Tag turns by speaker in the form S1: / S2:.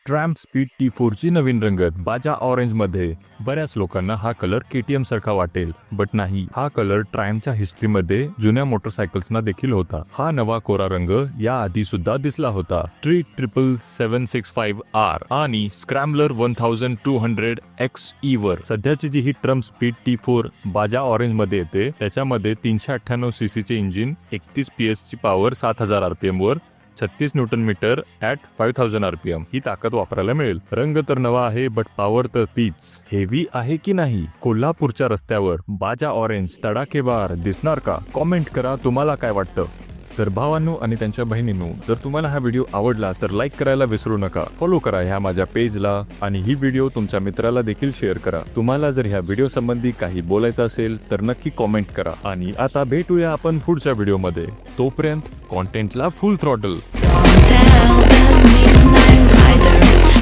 S1: Tramp speed T4 ची नवीन रंगत बाजा ऑरेंज मध्ये. बऱ्याच लोकांना हा कलर KTM सारखा वाटेल, बट नाही. हा कलर ट्रॅम्पच्या हिस्ट्रीमध्ये जुन्या मोटरसायकल्सना देखील होता. हा नवा कोरा रंग या आधी सुद्धा दिसला होता. ट्रीट 765R आणि स्क्रॅम्बलर 1200XE वर. सध्याची जी ही ट्रम्प स्पीड T4 बाजा ऑरेंज मध्ये येते, त्याच्यामध्ये 398 सीसी चे इंजिन, 31 PS ची पॉवर 7000 RPM वर, 36 न्यूटन मीटर ॲट 5000 RPM ही ताकद वापरायला मिळेल. रंग तर नवा आहे, बट पॉवर तर तीच. हेवी आहे की नाही? कोल्हापूरच्या रस्त्यावर बाजा ऑरेंज तडाखेबार दिसणार का? कॉमेंट करा तुम्हाला काय वाटतं. तर भावांनो आणि त्यांच्या बहिणींनो, जर तुम्हाला हा व्हिडिओ आवडला तर लाईक करायला विसरू नका. फॉलो करा ह्या माझ्या पेजला आणि ही व्हिडिओ तुमच्या मित्राला देखील शेअर करा. तुम्हाला जर ह्या व्हिडिओ संबंधी काही बोलायचं असेल तर नक्की कॉमेंट करा. आणि आता भेटूया आपण पुढच्या व्हिडिओमध्ये. तोपर्यंत कॉन्टेंटला फुल थ्रॉटल.